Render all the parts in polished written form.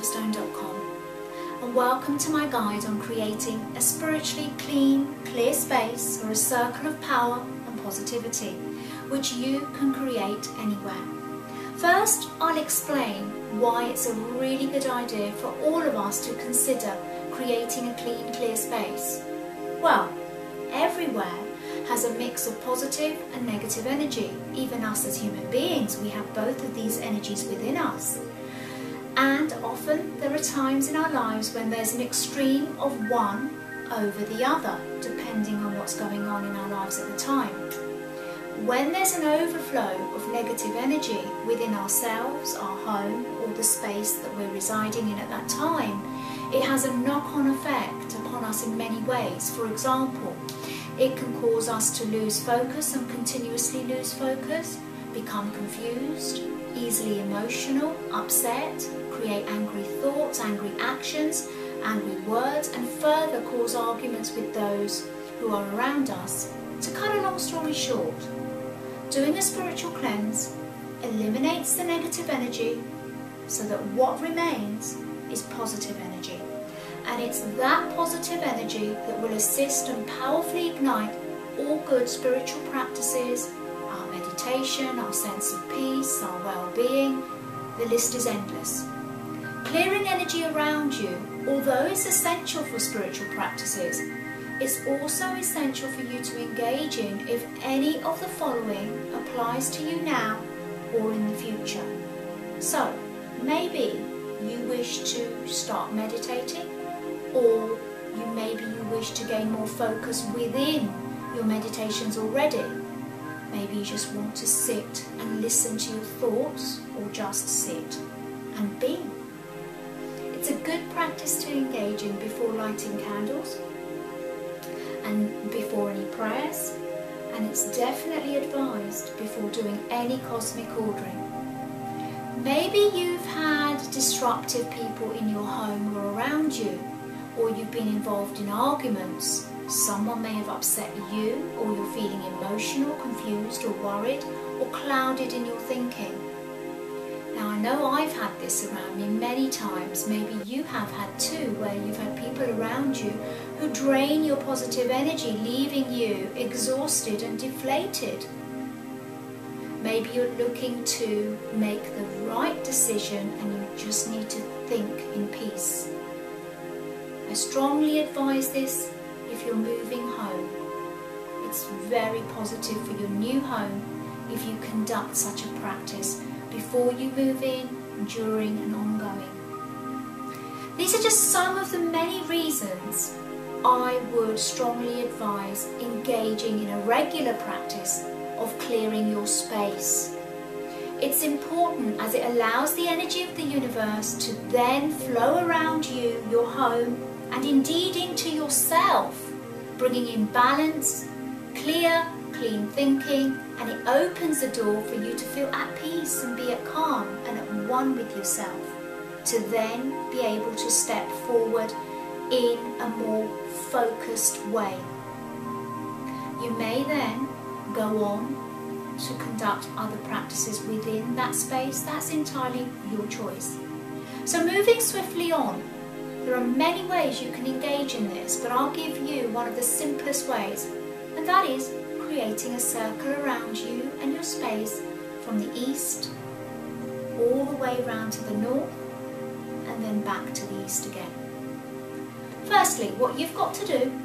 silverstone.com, and welcome to my guide on creating a spiritually clean, clear space or a circle of power and positivity, which you can create anywhere. First, I'll explain why it's a really good idea for all of us to consider creating a clean, clear space. Well, everywhere has a mix of positive and negative energy. Even us as human beings, we have both of these energies within us. And often there are times in our lives when there's an extreme of one over the other, depending on what's going on in our lives at the time. When there's an overflow of negative energy within ourselves, our home, or the space that we're residing in at that time, it has a knock-on effect upon us in many ways. For example, it can cause us to lose focus and continuously lose focus, become confused, easily emotional, upset, create angry thoughts, angry actions, angry words, and further cause arguments with those who are around us. To cut a long story short, doing a spiritual cleanse eliminates the negative energy so that what remains is positive energy. And it's that positive energy that will assist and powerfully ignite all good spiritual practices, our meditation, our sense of peace, our well-being. The list is endless. Clearing energy around you, although it's essential for spiritual practices, it's also essential for you to engage in if any of the following applies to you now or in the future. So, maybe you wish to start meditating, or maybe you wish to gain more focus within your meditations already. Maybe you just want to sit and listen to your thoughts, or just sit and be. It's a good practice to engage in before lighting candles and before any prayers, and it's definitely advised before doing any cosmic ordering. Maybe you've had disruptive people in your home or around you, or you've been involved in arguments. Someone may have upset you, or you're feeling emotional, confused or worried or clouded in your thinking. Now, I know I've had this around me many times. Maybe you have had too, where you've had people around you who drain your positive energy, leaving you exhausted and deflated. Maybe you're looking to make the right decision and you just need to think in peace. I strongly advise this if you're moving home. It's very positive for your new home if you conduct such a practice before you move in, during and ongoing. These are just some of the many reasons I would strongly advise engaging in a regular practice of clearing your space. It's important as it allows the energy of the universe to then flow around you, your home, and indeed into yourself, bringing in balance, clear, clean thinking, and it opens the door for you to feel at peace and be at calm and at one with yourself, to then be able to step forward in a more focused way. You may then go on to conduct other practices within that space. That's entirely your choice. So moving swiftly on, there are many ways you can engage in this, but I'll give you one of the simplest ways, and that is creating a circle around you and your space from the east all the way round to the north and then back to the east again. Firstly, what you've got to do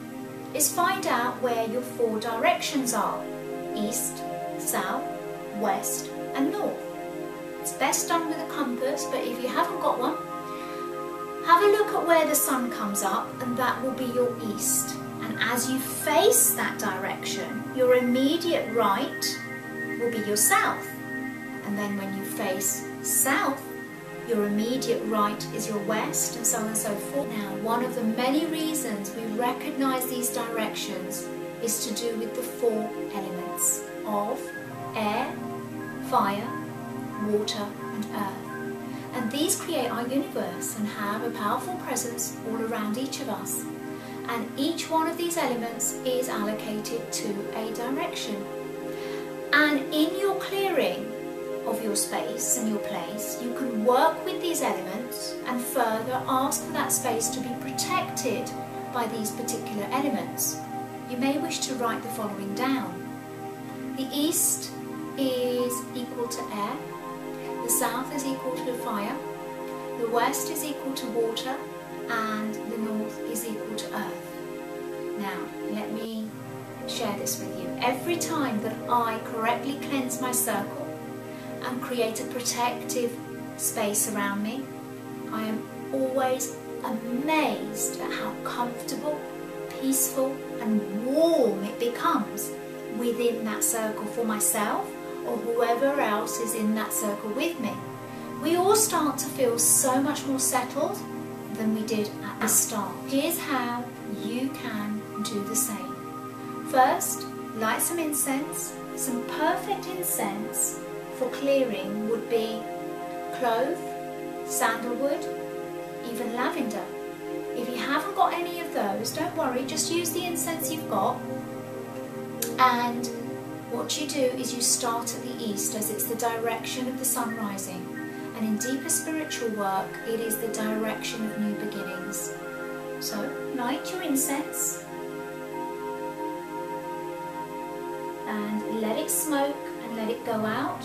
is find out where your four directions are: east, south, west and north. It's best done with a compass, but if you haven't got one, have a look at where the sun comes up, and that will be your east. And as you face that direction, your immediate right will be your south. And then when you face south, your immediate right is your west, and so on and so forth. Now, one of the many reasons we recognize these directions is to do with the four elements of air, fire, water and earth. And these create our universe and have a powerful presence all around each of us. And each one of these elements is allocated to a direction. And in your clearing of your space and your place, you can work with these elements and further ask for that space to be protected by these particular elements. You may wish to write the following down. The east is equal to air, the south is equal to fire, the west is equal to water, and the north is equal to earth. Now, let me share this with you. Every time that I correctly cleanse my circle and create a protective space around me, I am always amazed at how comfortable, peaceful and warm it becomes within that circle for myself or whoever else is in that circle with me. We all start to feel so much more settled than we did at the start. Here's how you can do the same. First, light some incense. Some perfect incense for clearing would be clove, sandalwood, even lavender. If you haven't got any of those, don't worry, just use the incense you've got. And what you do is you start at the east, as it's the direction of the sun rising. And in deeper spiritual work, it is the direction of new beginnings. So, light your incense and let it smoke and let it go out.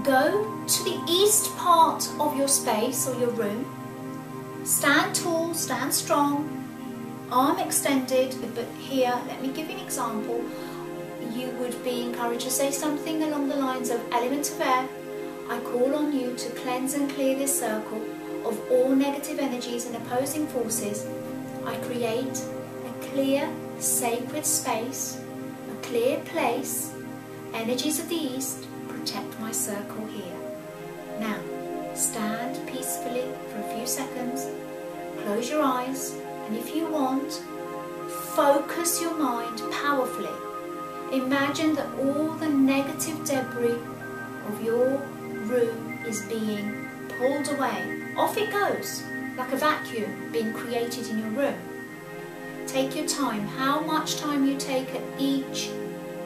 Go to the east part of your space or your room. Stand tall, stand strong, arm extended, but here, let me give you an example. You would be encouraged to say something along the lines of, element of air, I call on you to cleanse and clear this circle of all negative energies and opposing forces. I create a clear, sacred space, a clear place. Energies of the East, protect my circle here. Now, stand peacefully for a few seconds, close your eyes, and if you want, focus your mind powerfully. Imagine that all the negative debris of your room is being pulled away. Off it goes, like a vacuum being created in your room. Take your time. How much time you take at each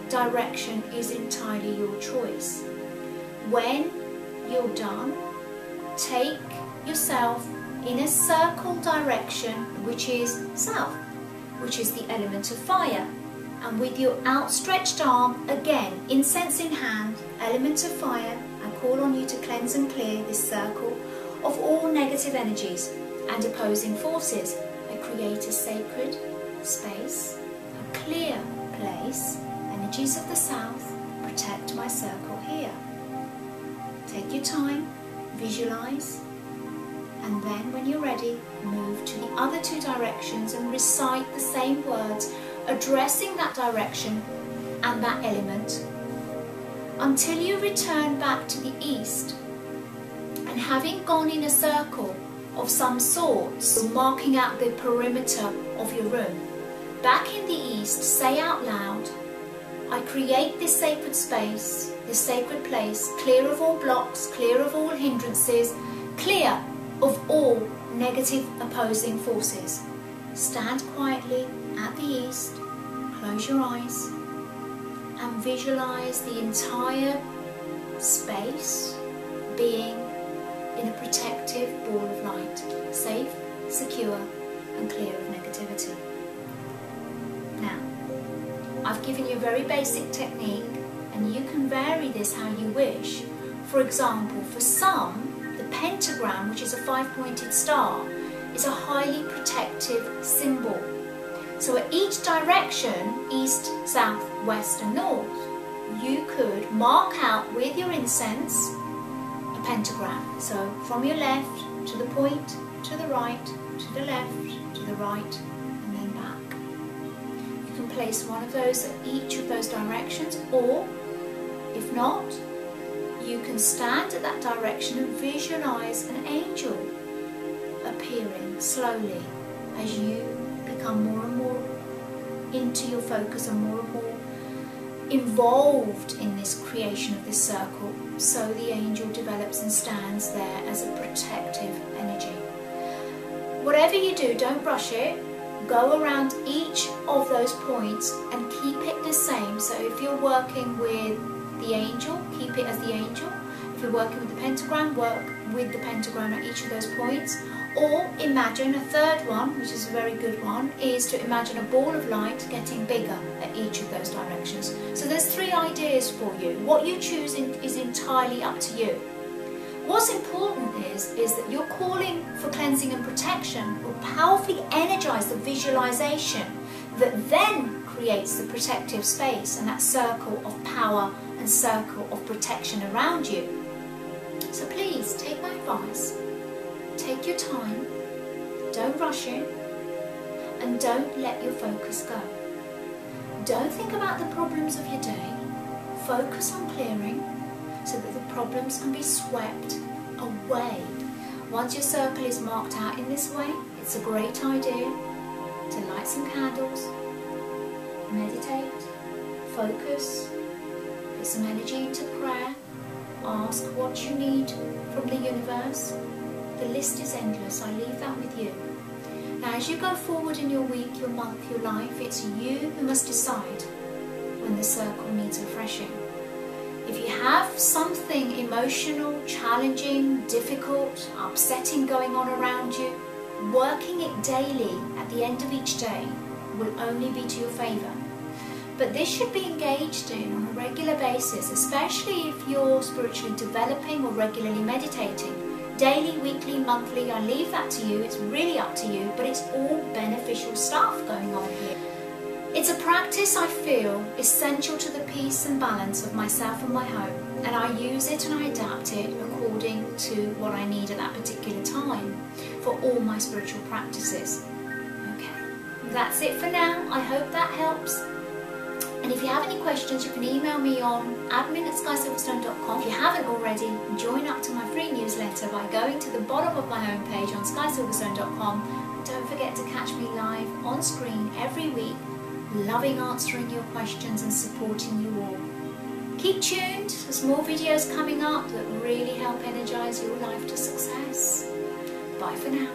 direction is entirely your choice. When you're done, take yourself in a circle direction, which is south, which is the element of fire. And with your outstretched arm, again, incense in hand, element of fire, I call on you to cleanse and clear this circle of all negative energies and opposing forces. I create a sacred space, a clear place. Energies of the south, protect my circle here. Take your time, visualize, and then when you're ready, move to the other two directions and recite the same words, addressing that direction and that element, until you return back to the east. And having gone in a circle of some sorts, marking out the perimeter of your room, back in the east, say out loud, I create this sacred space, this sacred place, clear of all blocks, clear of all hindrances, clear of all negative opposing forces. Stand quietly at the east, close your eyes, and visualize the entire space being in a protective ball of light, safe, secure, and clear of negativity. Now, I've given you a very basic technique, and you can vary this how you wish. For example, for some, the pentagram, which is a 5-pointed star, is a highly protective symbol. So at each direction, east, south, west and north, you could mark out with your incense a pentagram. So from your left to the point, to the right, to the left, to the right, and then back. You can place one of those at each of those directions, or if not, you can stand at that direction and visualize an angel appearing slowly as you become more and more into your focus and more involved in this creation of this circle. So the angel develops and stands there as a protective energy. Whatever you do, don't rush it. Go around each of those points and keep it the same. So if you're working with the angel, keep it as the angel. If you're working with the pentagram, work with the pentagram at each of those points. Or imagine a third one, which is a very good one, is to imagine a ball of light getting bigger at each of those directions. So there's 3 ideas for you. What you choose is entirely up to you. What's important is that your calling for cleansing and protection will powerfully energize the visualization that then creates the protective space and that circle of power and circle of protection around you. So please take my advice. Take your time, don't rush in, and don't let your focus go. Don't think about the problems of your day. Focus on clearing so that the problems can be swept away. Once your circle is marked out in this way, it's a great idea to light some candles, meditate, focus, put some energy into prayer, ask what you need from the universe. The list is endless, I leave that with you. Now as you go forward in your week, your month, your life, it's you who must decide when the circle needs refreshing. If you have something emotional, challenging, difficult, upsetting going on around you, working it daily at the end of each day will only be to your favour. But this should be engaged in on a regular basis, especially if you're spiritually developing or regularly meditating. Daily, weekly, monthly, I leave that to you, it's really up to you, but it's all beneficial stuff going on here. It's a practice I feel essential to the peace and balance of myself and my home, and I use it and I adapt it according to what I need at that particular time for all my spiritual practices. Okay, that's it for now. I hope that helps. And if you have any questions, you can email me on admin@skysilverstone.com. If you haven't already, join up to my free newsletter by going to the bottom of my homepage on skysilverstone.com. Don't forget to catch me live on screen every week, loving answering your questions and supporting you all. Keep tuned, there's more videos coming up that really help energize your life to success. Bye for now.